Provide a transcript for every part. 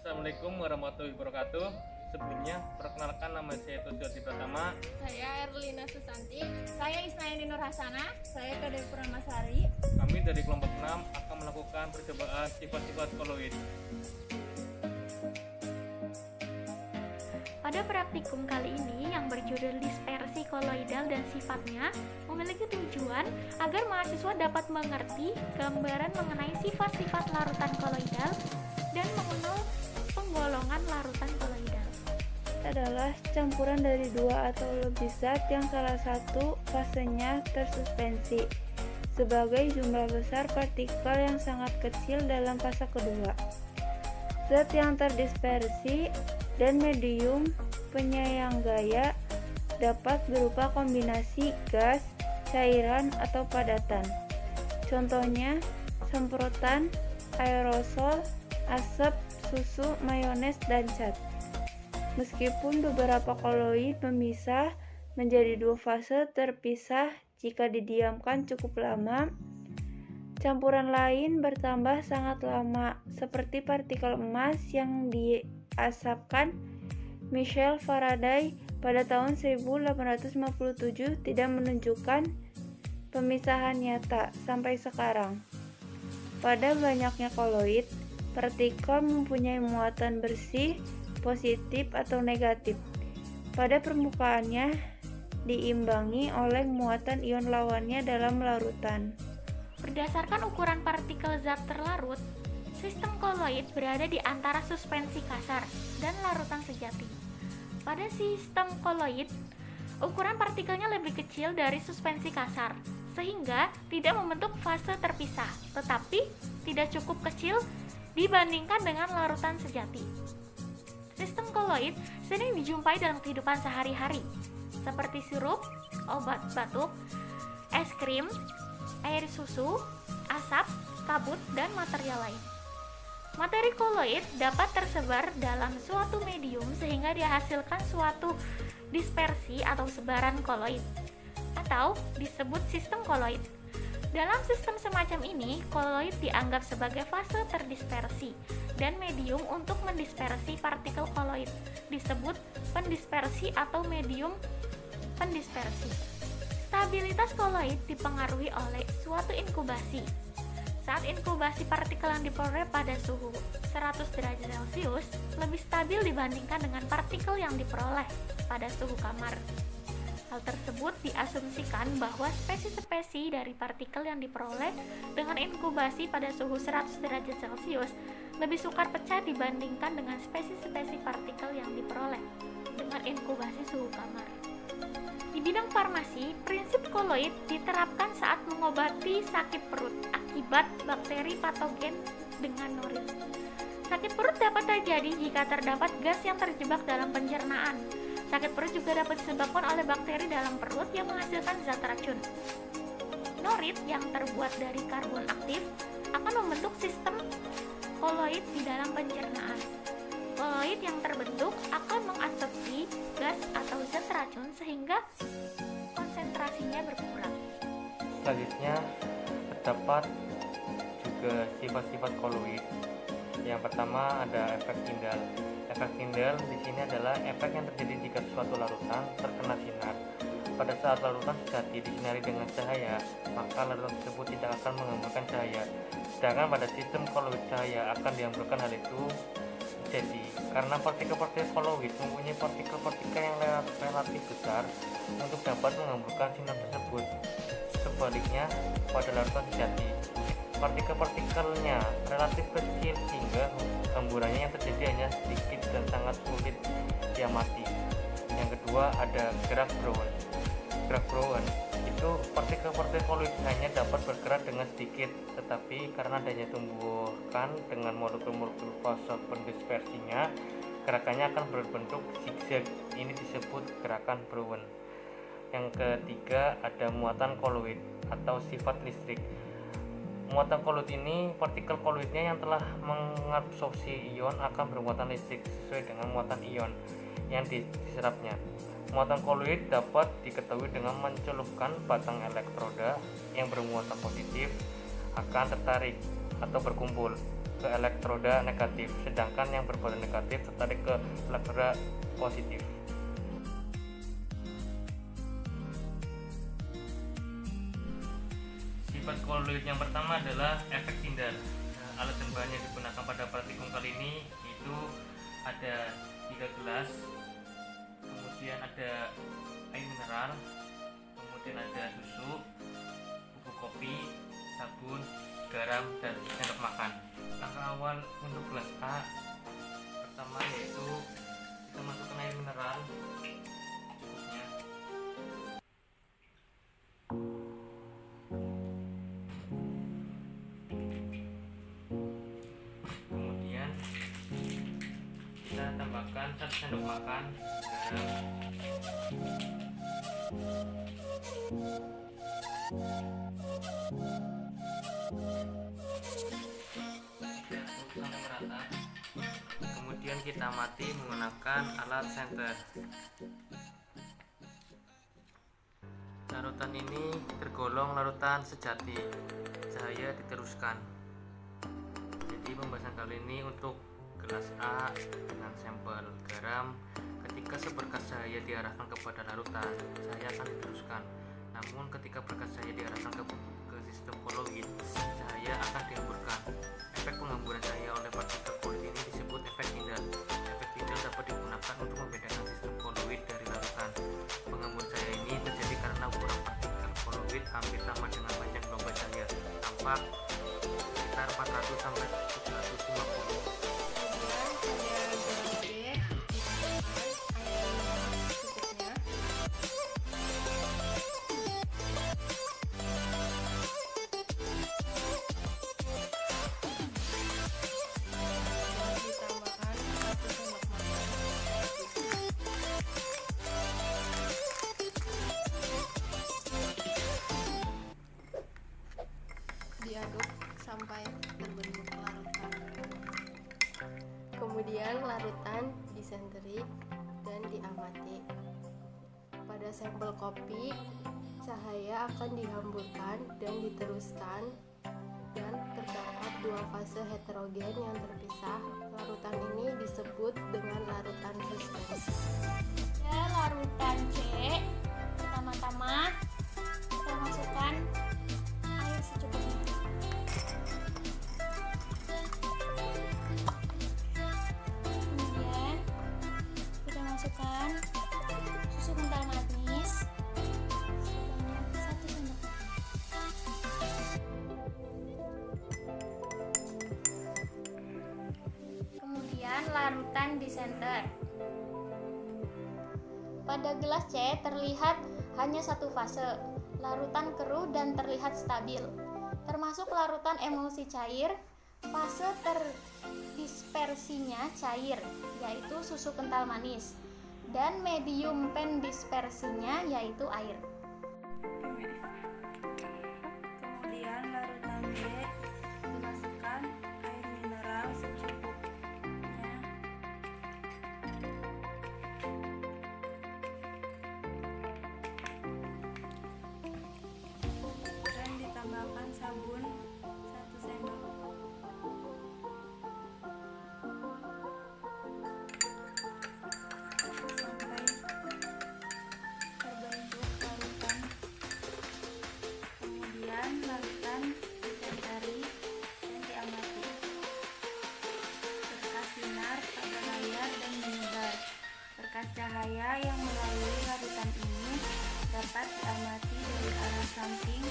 Assalamualaikum warahmatullahi wabarakatuh. Sebelumnya, perkenalkan nama saya Tujuati Pratama. Saya Erlina Susanti. Saya Isnayani Nur Hasana. Saya Kadir Purnamasari. Kami dari kelompok 6 akan melakukan percobaan sifat-sifat koloid. Pada praktikum kali ini yang berjudul dispersi koloidal dan sifatnya memiliki tujuan agar mahasiswa dapat mengerti gambaran mengenai sifat-sifat larutan koloidal dan mengenal penggolongan larutan koloidal. Adalah campuran dari dua atau lebih zat yang salah satu fasenya tersuspensi sebagai jumlah besar partikel yang sangat kecil dalam fase kedua. Zat yang terdispersi dan medium penyayang gaya dapat berupa kombinasi gas, cairan, atau padatan. Contohnya, semprotan, aerosol, asap, susu, mayones, dan cat. Meskipun beberapa koloid memisah menjadi dua fase terpisah jika didiamkan cukup lama, campuran lain bertambah sangat lama, seperti partikel emas yang diasapkan Michael Faraday pada tahun 1857 tidak menunjukkan pemisahan nyata sampai sekarang. Pada banyaknya koloid, partikel mempunyai muatan bersih, positif atau negatif. Pada permukaannya diimbangi oleh muatan ion lawannya dalam larutan. Berdasarkan ukuran partikel zat terlarut, sistem koloid berada di antara suspensi kasar dan larutan sejati. Pada sistem koloid, ukuran partikelnya lebih kecil dari suspensi kasar, sehingga tidak membentuk fase terpisah, tetapi tidak cukup kecil dibandingkan dengan larutan sejati. Sistem koloid sering dijumpai dalam kehidupan sehari-hari, seperti sirup, obat batuk, es krim, air susu, asap, kabut, dan material lain. Materi koloid dapat tersebar dalam suatu medium sehingga dihasilkan suatu dispersi atau sebaran koloid, atau disebut sistem koloid. Dalam sistem semacam ini, koloid dianggap sebagai fase terdispersi, dan medium untuk mendispersi partikel koloid disebut pendispersi atau medium pendispersi. Stabilitas koloid dipengaruhi oleh suatu inkubasi. Saat inkubasi partikel yang diperoleh pada suhu 100 derajat Celcius lebih stabil dibandingkan dengan partikel yang diperoleh pada suhu kamar. Hal tersebut diasumsikan bahwa spesies-spesies dari partikel yang diperoleh dengan inkubasi pada suhu 100 derajat Celcius lebih sukar pecah dibandingkan dengan spesies-spesies partikel yang diperoleh dengan inkubasi suhu kamar. Di bidang farmasi, prinsip koloid diterapkan saat mengobati sakit perut akibat bakteri patogen dengan norin. Sakit perut dapat terjadi jika terdapat gas yang terjebak dalam pencernaan. Sakit perut juga dapat disebabkan oleh bakteri dalam perut yang menghasilkan zat racun. Norit yang terbuat dari karbon aktif akan membentuk sistem koloid di dalam pencernaan. Koloid yang terbentuk akan mengabsorpsi gas atau zat racun sehingga konsentrasinya berkurang. Selanjutnya, terdapat juga sifat-sifat koloid. Yang pertama ada efek Tyndall. Efek Tyndall di sini adalah efek yang terjadi jika suatu larutan terkena sinar. Pada saat larutan sejati disinari dengan cahaya, maka larutan tersebut tidak akan menghamburkan cahaya. Sedangkan pada sistem koloid cahaya akan dihamburkan. Hal itu jadi karena partikel-partikel koloid mempunyai partikel-partikel yang relatif besar untuk dapat menghamburkan sinar tersebut. Sebaliknya, pada larutan sejati, partikel-partikelnya relatif kecil sehingga hamburannya yang terjadi hanya sedikit dan sangat sulit diamati. Yang kedua ada gerak Brown. Gerak Brown itu partikel-partikel koloid hanya dapat bergerak dengan sedikit, tetapi karena adanya tumbukan dengan molekul-molekul fase pendispersinya, gerakannya akan berbentuk zigzag. Ini disebut gerakan Brown. Yang ketiga ada muatan koloid atau sifat listrik. Muatan koloid ini partikel koloidnya yang telah mengabsorpsi ion akan bermuatan listrik sesuai dengan muatan ion yang diserapnya. Muatan koloid dapat diketahui dengan mencelupkan batang elektroda yang bermuatan positif akan tertarik atau berkumpul, ke elektroda negatif, sedangkan yang berphoton negatif tertarik ke elektroda positif. Sifat koloid yang pertama adalah efek Tyndall. Alat dan bahan yang digunakan pada praktikum kali ini itu ada 3 gelas, kemudian ada air mineral, kemudian ada susu, bubuk kopi, sabun, garam, dan sendok makan. Langkah awal untuk gelas A pertama yaitu kita masukkan air mineral secukupnya. Kemudian kita tambahkan 1 sendok makan garam. Sampai merata. Kemudian kita amati menggunakan alat senter. Larutan ini tergolong larutan sejati. Cahaya diteruskan. Jadi pembahasan kali ini untuk gelas A dengan sampel garam. Ketika seberkas cahaya diarahkan kepada larutan, cahaya akan diteruskan. Namun ketika berkas cahaya diarahkan ke sistem koloid, cahaya akan dihamburkan. Efek penghamburan cahaya oleh partikel koloid ini disebut efek Tyndall. Efek Tyndall dapat digunakan untuk membedakan sistem koloid dari larutan. Penghamburan cahaya ini terjadi karena ukuran partikel koloid hampir sama dengan panjang gelombang cahaya, tampak sekitar 400 sampai 750. Diaduk sampai terbentuk larutan. Kemudian larutan disenteri dan diamati. Pada sampel kopi, cahaya akan dihamburkan dan diteruskan, dan terdapat 2 fase heterogen yang terpisah. Larutan ini disebut dengan larutan suspensi. Ya, larutan C, pertama-tama kita masukkan air secukupnya. Kemudian kita masukkan susu kental manis sebanyak 1 sendok makan. Kemudian larutan disenter. Pada gelas C terlihat hanya 1 fase, larutan keruh dan terlihat stabil. Termasuk larutan emulsi cair, fase terdispersinya cair, yaitu susu kental manis, dan medium pendispersinya yaitu air. Kemudian larutan B dimasukkan air mineral secukupnya. Dan ditambahkan sabun 1 sendok. Sampai terbentuk larutan. Kemudian larutan disenteri dan diamati. Berkas sinar pada layar dan menyebar. Berkas cahaya yang melalui larutan ini dapat diamati dari arah samping.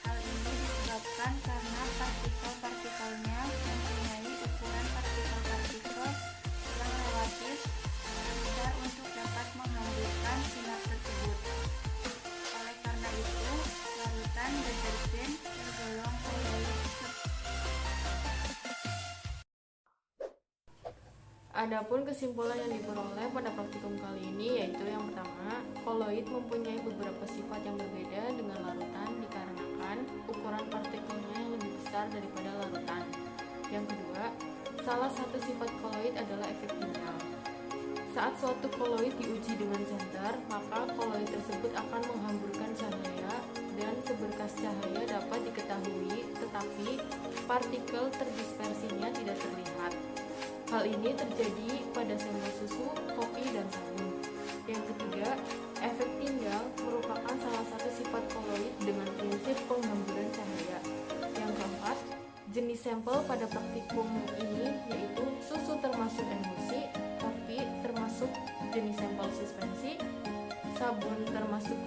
Hal ini disebabkan karena partikel-partikelnya mempunyai ukuran partikel-partikel yang relatif besar untuk dapat menghamburkan sinar tersebut. Oleh karena itu, larutan deterjen tergolong koloid. Adapun kesimpulan yang diperoleh pada praktikum kali ini yaitu yang pertama, koloid mempunyai beberapa sifat yang berbeda dengan larutan dikarenakan ukuran partikelnya yang lebih besar daripada larutan. Yang kedua, salah satu sifat koloid adalah efek Tyndall. Saat suatu koloid diuji dengan senter, maka koloid tersebut akan menghamburkan cahaya dan seberkas cahaya dapat diketahui, tetapi tetapi partikel terdispersinya tidak terlihat. Hal ini terjadi pada sampel susu, kopi, dan sabun. Yang ketiga, efek tinggal merupakan salah satu sifat koloid dengan prinsip penghamburan cahaya. Yang keempat, jenis sampel pada praktikum ini yaitu susu termasuk emulsi, kopi termasuk jenis sampel suspensi, sabun termasuk